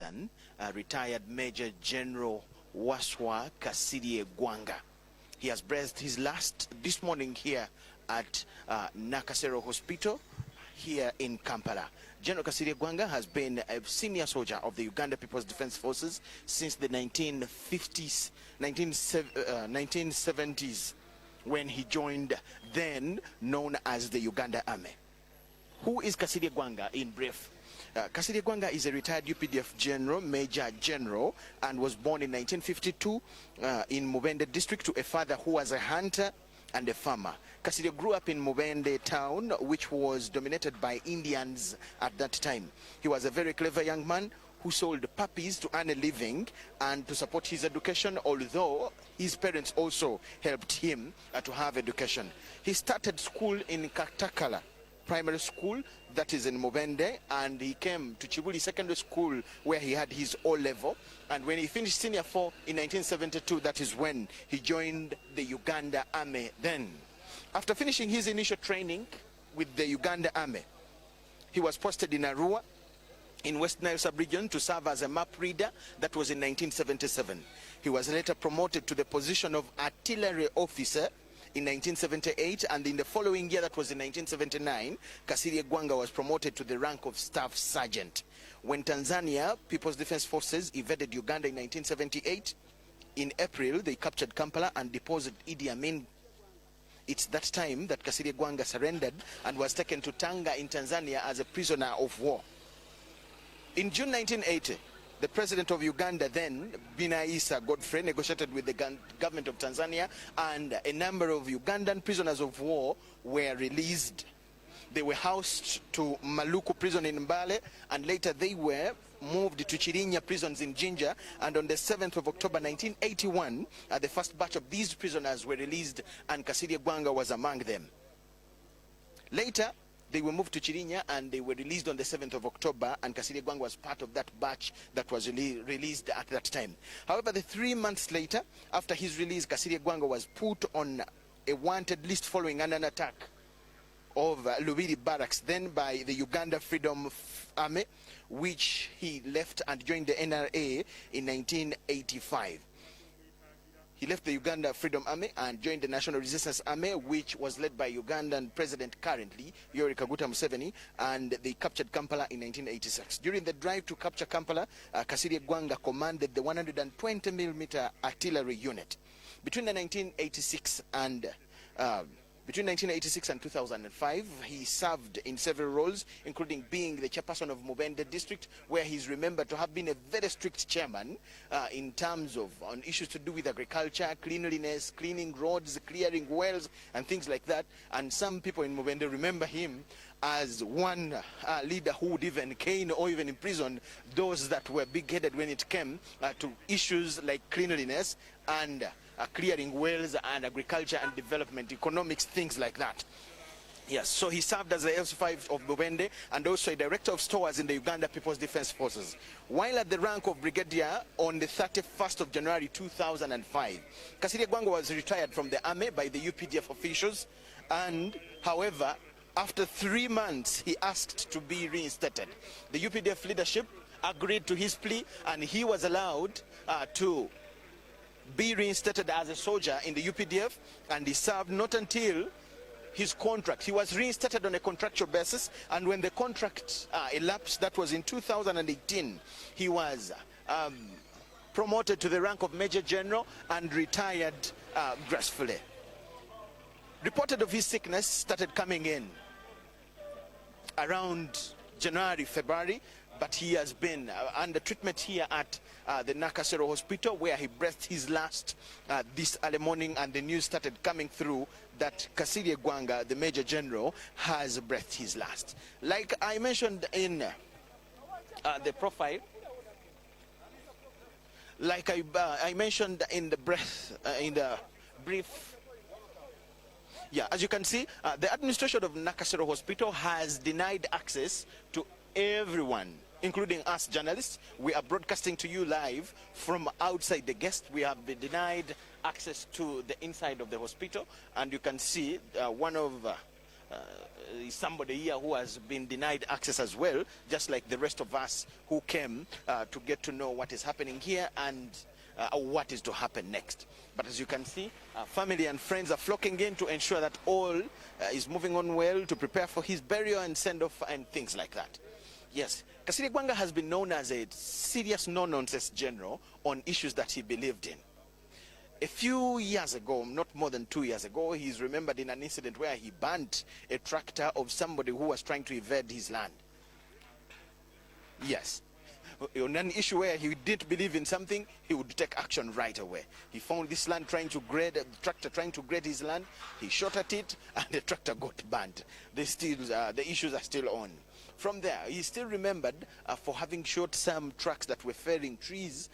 son, retired Major General Waswa Kasirye Ggwanga. He has breathed his last this morning here at Nakasero Hospital here in Kampala. General Kasirye Ggwanga has been a senior soldier of the Uganda People's Defense Forces since the 1970s, when he joined then known as the Uganda Army. Who is Kasirye Ggwanga in brief? Kasirye Ggwanga is a retired UPDF general, Major General, and was born in 1952 in Mubende district to a father who was a hunter and a farmer. Kasirye grew up in Mubende town, which was dominated by Indians at that time. He was a very clever young man who sold puppies to earn a living and to support his education, although his parents also helped him to have education. He started school in Katakala Primary School, that is in Mubende, and he came to Chibuli Secondary School where he had his O-level. And when he finished Senior 4 in 1972, that is when he joined the Uganda Army then. After finishing his initial training with the Uganda Army, he was posted in Arua in West Nile sub-region to serve as a map reader. That was in 1977. He was later promoted to the position of artillery officer in 1978, and in the following year, that was in 1979, Kasirye Ggwanga was promoted to the rank of Staff Sergeant. When Tanzania People's Defense Forces invaded Uganda in 1978, in April, they captured Kampala and deposed Idi Amin. It's that time that Kasirye Ggwanga surrendered and was taken to Tanga in Tanzania as a prisoner of war. In June 1980, the president of Uganda then, Binaisa Godfrey, negotiated with the government of Tanzania, and a number of Ugandan prisoners of war were released. They were housed to Maluku prison in Mbale, and later they were moved to Chirinya prisons in Jinja, and on the 7th of October 1981, the first batch of these prisoners were released, and Kasirye Ggwanga was among them. Later, they were moved to Chirinya and they were released on the 7th of October, and Kasirye Ggwanga was part of that batch that was released at that time. However, 3 months later, after his release, Kasirye Ggwanga was put on a wanted list following an attack of Lubiri Barracks, then by the Uganda Freedom Army, which he left and joined the NRA in 1985. He left the Uganda Freedom Army and joined the National Resistance Army, which was led by Ugandan President currently, Yoweri Kaguta Museveni, and they captured Kampala in 1986. During the drive to capture Kampala, Kasirye Ggwanga commanded the 120mm artillery unit. Between 1986 and 2005, he served in several roles, including being the chairperson of Mubende district, where he's remembered to have been a very strict chairman in terms of on issues to do with agriculture, cleanliness, cleaning roads, clearing wells, and things like that. And some people in Mubende remember him as one leader who would even cane or even imprison those that were big-headed when it came to issues like cleanliness and clearing wells and agriculture and development, economics, things like that. Yes, so he served as the LC5 of Mubende and also a director of stores in the Uganda People's Defense Forces. While at the rank of brigadier on the 31st of January 2005, Kasirye Ggwanga was retired from the army by the UPDF officials, and however, after 3 months, he asked to be reinstated. The UPDF leadership agreed to his plea, and he was allowed to be reinstated as a soldier in the UPDF, and he served not until his contract. He was reinstated on a contractual basis, and when the contract elapsed, that was in 2018, he was promoted to the rank of Major General and retired gracefully. Reported of his sickness started coming in around January, February, but he has been under treatment here at the Nakasero Hospital, where he breathed his last this early morning, and the news started coming through that Kasirye Ggwanga, the Major General, has breathed his last. Like I mentioned in the profile, like I mentioned in the brief. Yeah, as you can see, the administration of Nakasero Hospital has denied access to everyone, including us journalists. We are broadcasting to you live from outside the guest. We have been denied access to the inside of the hospital, and you can see one of is somebody here who has been denied access as well, just like the rest of us who came to get to know what is happening here and what is to happen next. But as you can see, family and friends are flocking in to ensure that all is moving on well, to prepare for his burial and send-off and things like that. Yes, Kasirye Ggwanga has been known as a serious no-nonsense general on issues that he believed in. A few years ago, not more than 2 years ago, he's remembered in an incident where he burnt a tractor of somebody who was trying to invade his land. Yes. On an issue where he didn't believe in something, he would take action right away. He found this land trying to grade, the tractor trying to grade his land. He shot at it, and the tractor got burnt. The issues are still on. From there, he's still remembered for having shot some trucks that were felling trees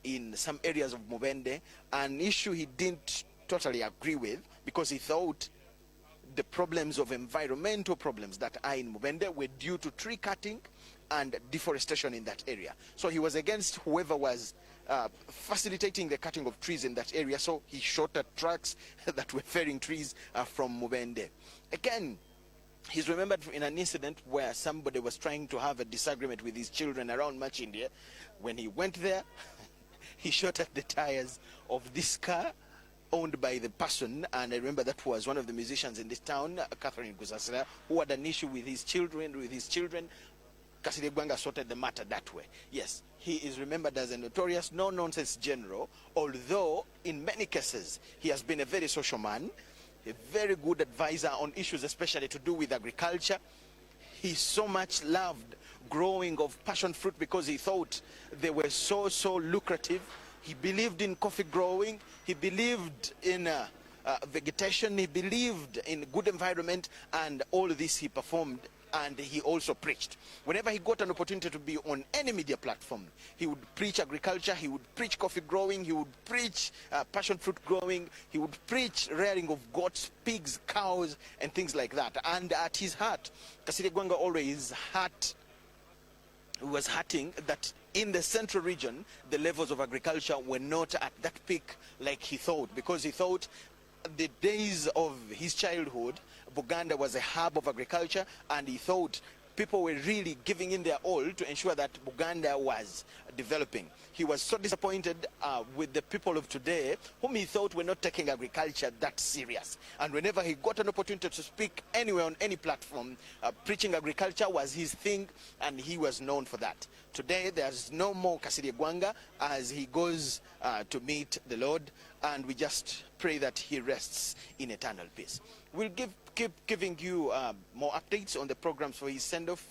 in some areas of Mubende, an issue he didn't totally agree with because he thought the problems of environmental problems that are in Mubende were due to tree cutting and deforestation in that area. So he was against whoever was facilitating the cutting of trees in that area, so he shot at trucks that were felling trees from Mubende. Again, he's remembered in an incident where somebody was trying to have a disagreement with his children around Machindia. When he went there, he shot at the tires of this car owned by the person, and I remember that was one of the musicians in this town, Kasirye Ggwanga, who had an issue with his children. Kasirye Ggwanga sorted the matter that way. Yes, he is remembered as a notorious no-nonsense general, although in many cases he has been a very social man, a very good advisor on issues especially to do with agriculture. He so much loved growing of passion fruit because he thought they were so lucrative. He believed in coffee growing, he believed in vegetation, he believed in good environment, and all this he performed. And he also preached. Whenever he got an opportunity to be on any media platform, he would preach agriculture, he would preach coffee growing, he would preach passion fruit growing, he would preach rearing of goats, pigs, cows, and things like that. And at his heart, Kasirye Ggwanga always was hurting that in the central region, the levels of agriculture were not at that peak like he thought, because he thought the days of his childhood, Buganda was a hub of agriculture, and he thought people were really giving in their all to ensure that Buganda was developing. He was so disappointed with the people of today, whom he thought were not taking agriculture that serious. And whenever he got an opportunity to speak anywhere on any platform, preaching agriculture was his thing, and he was known for that. Today, there's no more Kasirye Ggwanga as he goes to meet the Lord, and we just pray that he rests in eternal peace. We'll keep giving you more updates on the programs for his send-off.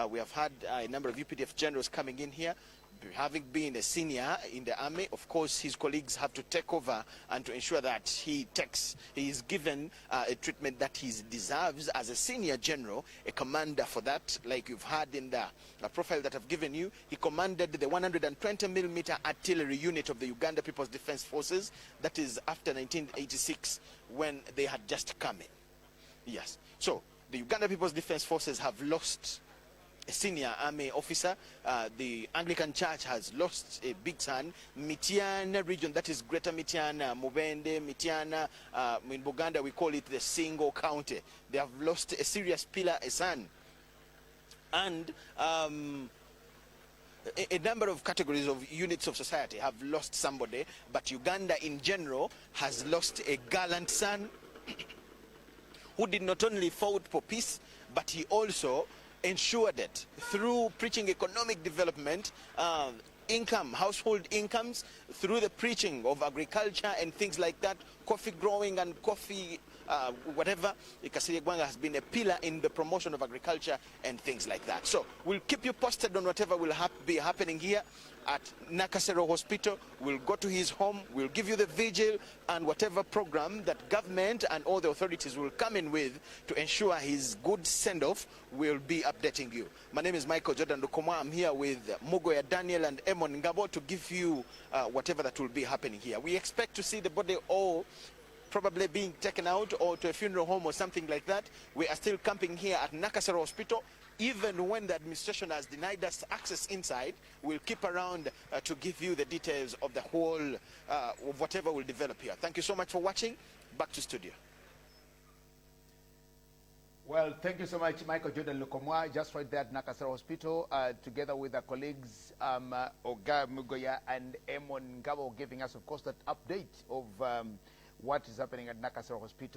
We have had a number of UPDF generals coming in here. Having been a senior in the army, of course, his colleagues have to take over and to ensure that he is given a treatment that he deserves as a senior general, a commander for that. Like you've heard in the profile that I've given you, he commanded the 120mm artillery unit of the Uganda People's Defense Forces. That is after 1986, when they had just come in. Yes. So the Uganda People's Defense Forces have lost a senior army officer. The Anglican Church has lost a big son. Mityana region, that is Greater Mityana, Mubende, Mityana, in Buganda we call it the single county. They have lost a serious pillar, a son. And a number of categories of units of society have lost somebody, but Uganda in general has lost a gallant son who did not only fight for peace, but he also ensured it through preaching economic development, income, household incomes, through the preaching of agriculture and things like that, coffee growing and coffee whatever. Kasirye Ggwanga has been a pillar in the promotion of agriculture and things like that. So we'll keep you posted on whatever will be happening here at Nakasero Hospital. We'll go to his home, we'll give you the vigil and whatever program that government and all the authorities will come in with to ensure his good send-off. Will be updating you. My name is Michael Jordan Lukomwa. I'm here with Mugoya Daniel and Emon Ngabo to give you whatever that will be happening here. We expect to see the body all probably being taken out or to a funeral home or something like that. We are still camping here at Nakasero Hospital. Even when the administration has denied us access inside, we'll keep around to give you the details of the whole, of whatever will develop here. Thank you so much for watching. Back to studio. Well, thank you so much, Michael Jordan Lukomwa, just right there at Nakasero Hospital, together with our colleagues Oga Mugoya and Emon Ngabo, giving us, of course, that update of what is happening at Nakasero Hospital.